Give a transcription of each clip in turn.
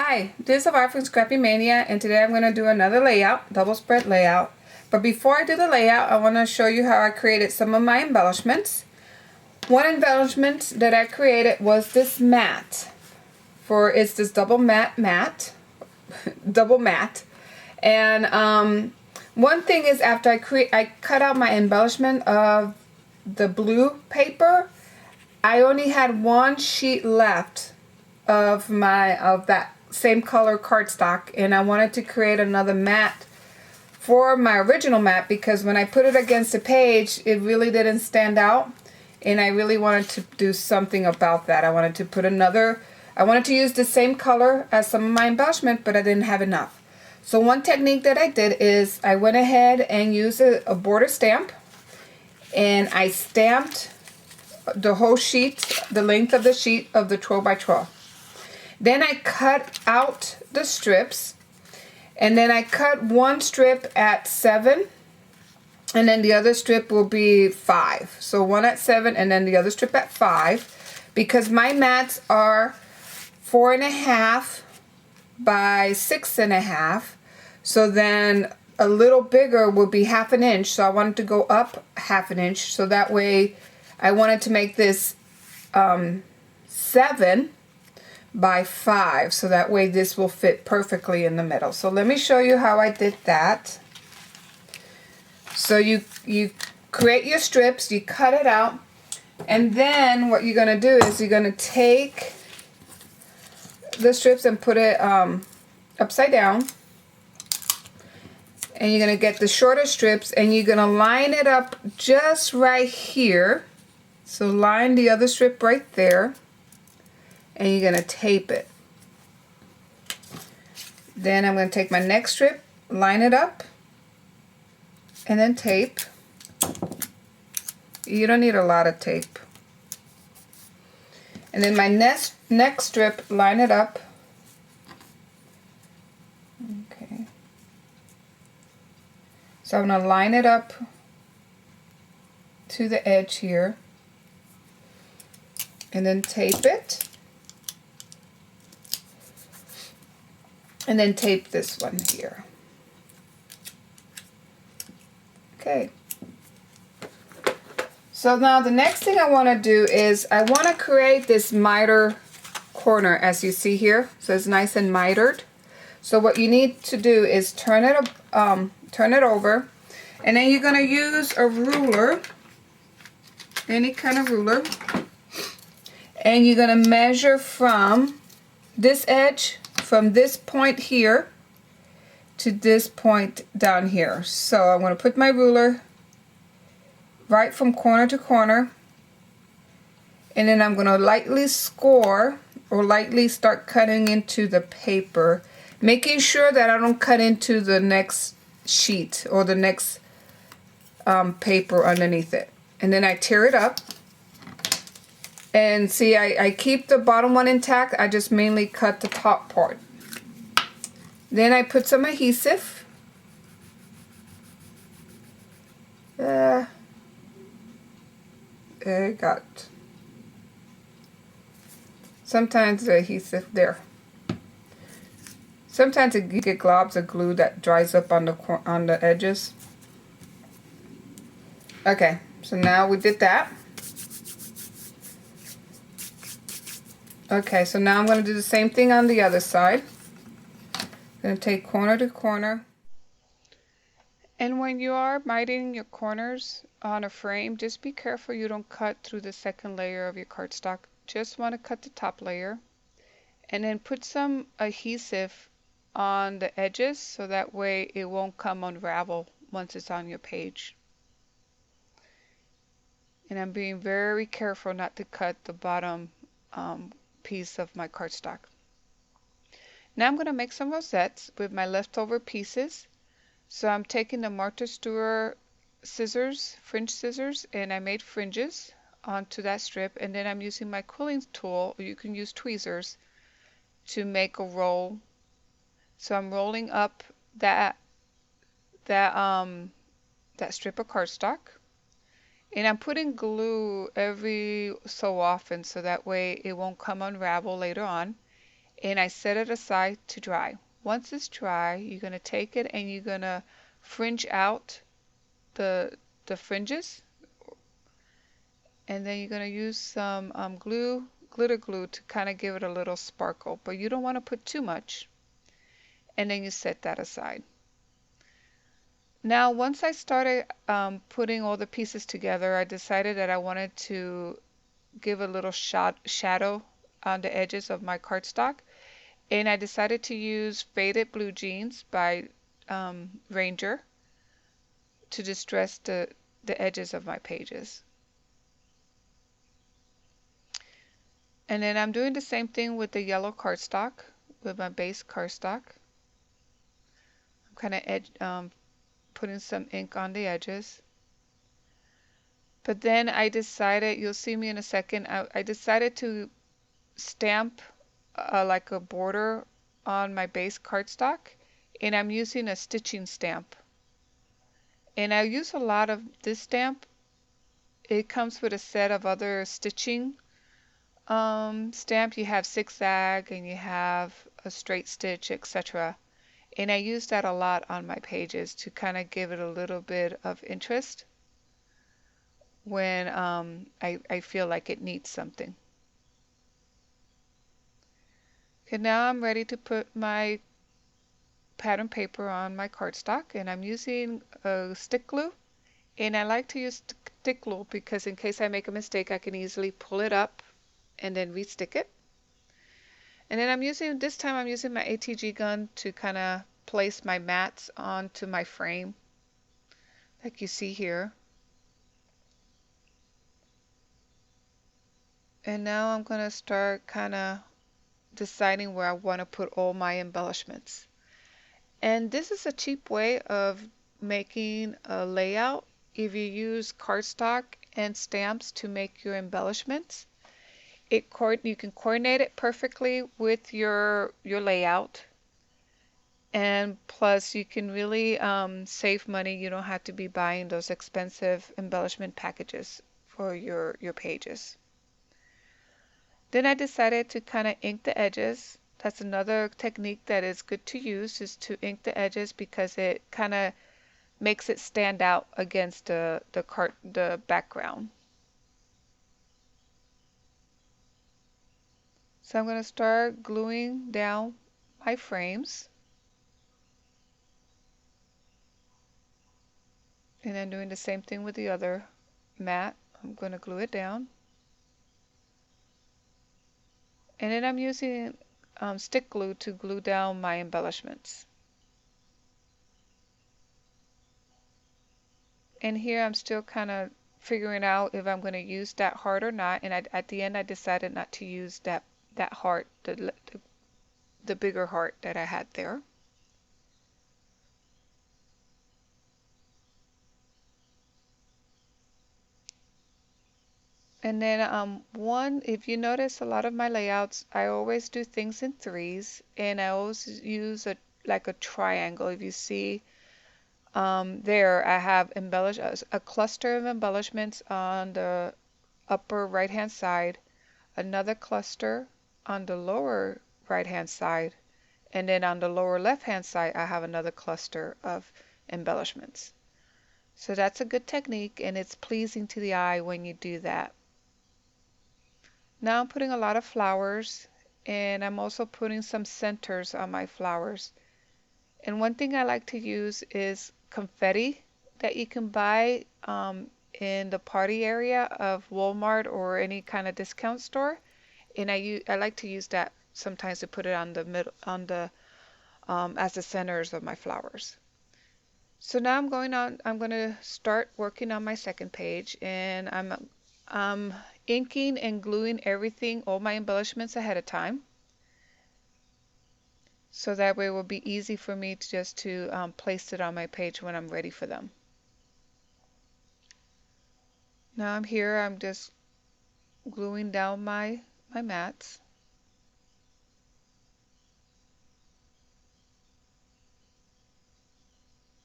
Hi, this is Art from Scrappy Mania, and today I'm going to do another layout, double spread layout. But before I do the layout, I want to show you how I created some of my embellishments. One embellishment that I created was this mat. It's this double mat. And one thing is, after I cut out my embellishment of the blue paper, I only had one sheet left of that same color cardstock, and I wanted to create another mat for my original mat because when I put it against the page, it really didn't stand out, and I really wanted to do something about that. I wanted to use the same color as some of my embellishment, but I didn't have enough. So one technique that I did is I went ahead and used a border stamp, and I stamped the whole sheet, the length of the sheet of the 12 by 12. Then I cut out the strips, and then I cut one strip at 7, and then the other strip will be 5. So one at 7 and then the other strip at 5, because my mats are 4.5 by 6.5. So then a little bigger will be 1/2 inch. So I wanted to go up 1/2 inch. So that way I wanted to make this 7 by 5, so that way this will fit perfectly in the middle. So let me show you how I did that. So you create your strips, you cut it out, and then what you're going to do is you're going to take the strips and put it upside down, and you're going to get the shorter strips, and you're going to line it up just right here. So line the other strip right there, and you're going to tape it. Then I'm going to take my next strip, line it up, and then tape. You don't need a lot of tape. And then my next strip, line it up. Okay. So I'm going to line it up to the edge here, and then tape it. And then tape this one here. Okay. So now the next thing I want to do is I want to create this miter corner, as you see here. So it's nice and mitered. So what you need to do is turn it over, and then you're going to use a ruler, any kind of ruler, and you're going to measure from this edge, from this point here to this point down here. So I'm going to put my ruler right from corner to corner, and then I'm going to lightly score or lightly start cutting into the paper, making sure that I don't cut into the next sheet or the next paper underneath it. And then I tear it up. And see, I keep the bottom one intact. I just mainly cut the top part. Then I put some adhesive. I got sometimes the adhesive there. Sometimes you get globs of glue that dries up on the edges. Okay, so now we did that. Okay, so now I'm going to do the same thing on the other side. I'm going to take corner to corner. And when you are mitering your corners on a frame, just be careful you don't cut through the second layer of your cardstock. Just want to cut the top layer. And then put some adhesive on the edges so that way it won't come unravel once it's on your page. And I'm being very careful not to cut the bottom piece of my cardstock. Now I'm going to make some rosettes with my leftover pieces. So I'm taking the Mitre scissors, fringe scissors, and I made fringes onto that strip, and then I'm using my quilling tool, or you can use tweezers, to make a roll. So I'm rolling up that strip of cardstock, and I'm putting glue every so often so that way it won't come unravel later on. and I set it aside to dry. Once it's dry, you're going to take it and you're going to fringe out the fringes, and then you're going to use some glitter glue to kind of give it a little sparkle, but you don't want to put too much, and then you set that aside. Now, once I started putting all the pieces together, I decided that I wanted to give a little shadow on the edges of my cardstock, and I decided to use Faded Blue Jeans by Ranger to distress the edges of my pages. And then I'm doing the same thing with the yellow cardstock, with my base cardstock. I'm kind of putting some ink on the edges. But then I decided, you'll see me in a second, I decided to stamp like a border on my base cardstock, and I'm using a stitching stamp. And I use a lot of this stamp. It comes with a set of other stitching stamp. You have zigzag and you have a straight stitch, etc. And I use that a lot on my pages to kind of give it a little bit of interest when I feel like it needs something. Okay, now I'm ready to put my pattern paper on my cardstock, and I'm using stick glue. And I like to use stick glue because in case I make a mistake, I can easily pull it up and then restick it. And then this time I'm using my ATG gun to kind of place my mats onto my frame, like you see here. And now I'm going to start kind of deciding where I want to put all my embellishments. And this is a cheap way of making a layout. If you use cardstock and stamps to make your embellishments, you can coordinate it perfectly with your layout. And plus you can really save money. You don't have to be buying those expensive embellishment packages for your pages. Then I decided to kind of ink the edges. That's another technique that is good to use, is to ink the edges, because it kind of makes it stand out against the background. So I'm going to start gluing down my frames. And then doing the same thing with the other mat. I'm going to glue it down. And then I'm using stick glue to glue down my embellishments. And here I'm still kind of figuring out if I'm going to use that heart or not. And at the end I decided not to use that heart, the bigger heart that I had there. And then if you notice a lot of my layouts, I always do things in threes, and I always use like a triangle. If you see there, I have a cluster of embellishments on the upper right hand side, another cluster on the lower right hand side, and then on the lower left hand side I have another cluster of embellishments. So that's a good technique, and it's pleasing to the eye when you do that. Now I'm putting a lot of flowers, and I'm also putting some centers on my flowers. And one thing I like to use is confetti that you can buy in the party area of Walmart or any kind of discount store. And I like to use that sometimes to put it on the middle, as the centers of my flowers. So now I'm going to start working on my second page, and I'm inking and gluing everything, all my embellishments ahead of time. So that way it will be easy for me to place it on my page when I'm ready for them. Now I'm just gluing down my mats.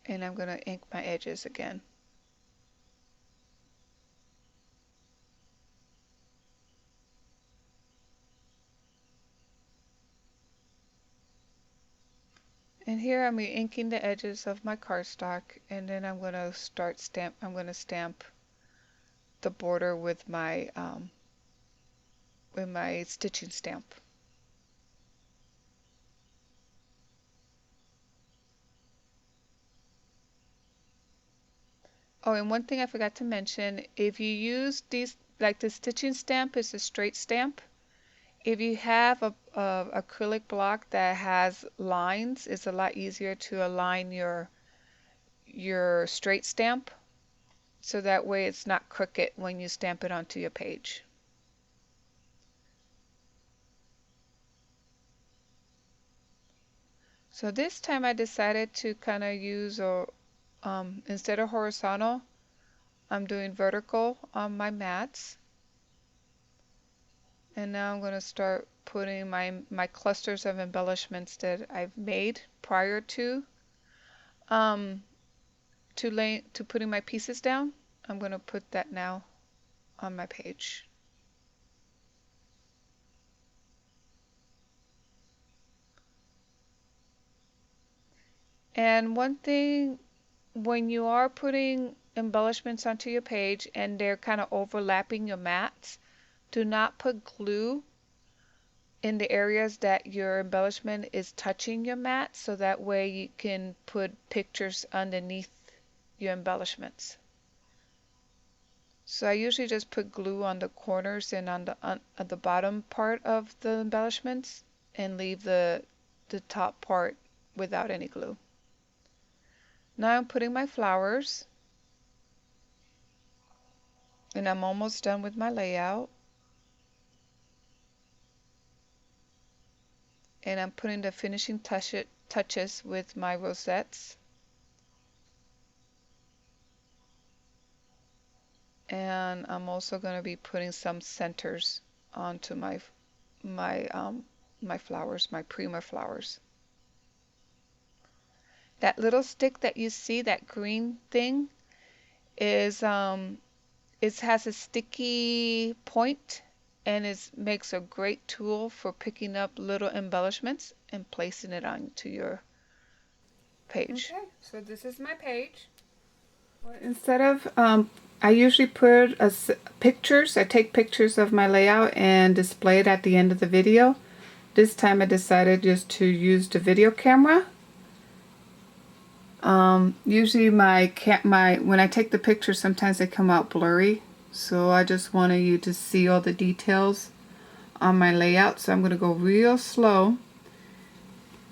And I'm going to ink my edges again. And here I'm inking the edges of my cardstock, and then I'm going to stamp the border with my stitching stamp. Oh, and one thing I forgot to mention, if you use these, like the stitching stamp is a straight stamp. If you have a acrylic block that has lines, it's a lot easier to align your straight stamp, so that way it's not crooked when you stamp it onto your page. So this time I decided to kind of use instead of horizontal, I'm doing vertical on my mats. And now I'm going to start putting my clusters of embellishments that I've made prior to putting my pieces down. I'm going to put that now on my page. And one thing, when you are putting embellishments onto your page and they're kind of overlapping your mats, do not put glue in the areas that your embellishment is touching your mat, so that way you can put pictures underneath your embellishments. So I usually just put glue on the corners and on the bottom part of the embellishments, and leave the top part without any glue. Now I'm putting my flowers, and I'm almost done with my layout. And I'm putting the finishing touches with my rosettes. And I'm also going to be putting some centers onto my flowers, my Prima flowers. That little stick that you see, that green thing, is it has a sticky point, and it makes a great tool for picking up little embellishments and placing it onto your page. Okay, so this is my page. Instead of, I usually put pictures. I take pictures of my layout and display it at the end of the video. This time I decided just to use the video camera. Usually when I take the pictures, sometimes they come out blurry. So I just wanted you to see all the details on my layout. So I'm going to go real slow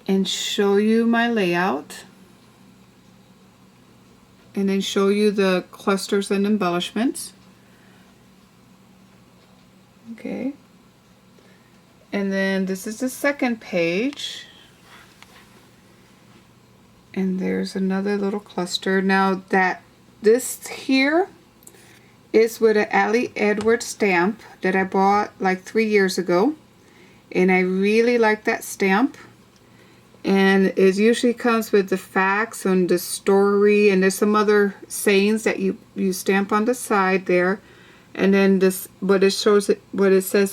and show you my layout, and then show you the clusters and embellishments. Okay. And then this is the second page. And there's another little cluster. Now this here is with an Allie Edwards stamp that I bought like 3 years ago. And I really like that stamp. And it usually comes with the facts and the story, and there's some other sayings that you stamp on the side there. And then what it says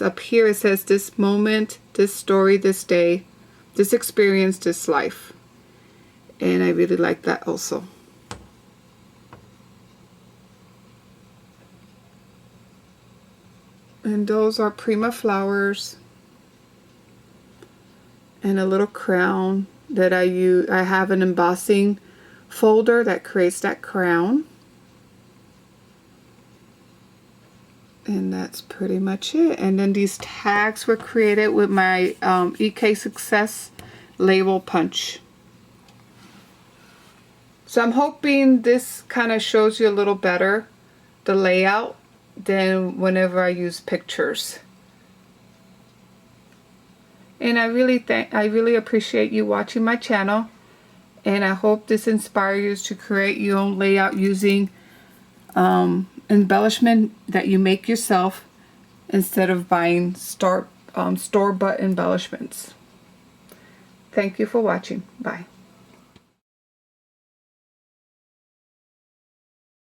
up here, it says this moment, this story, this day, this experience, this life. And I really like that also. And those are Prima flowers. And a little crown that I use. I have an embossing folder that creates that crown. And that's pretty much it. And then these tags were created with my EK Success label punch. So I'm hoping this kind of shows you a little better the layout than whenever I use pictures. And I really appreciate you watching my channel, and I hope this inspires you to create your own layout using embellishment that you make yourself instead of buying store-bought embellishments. Thank you for watching. Bye.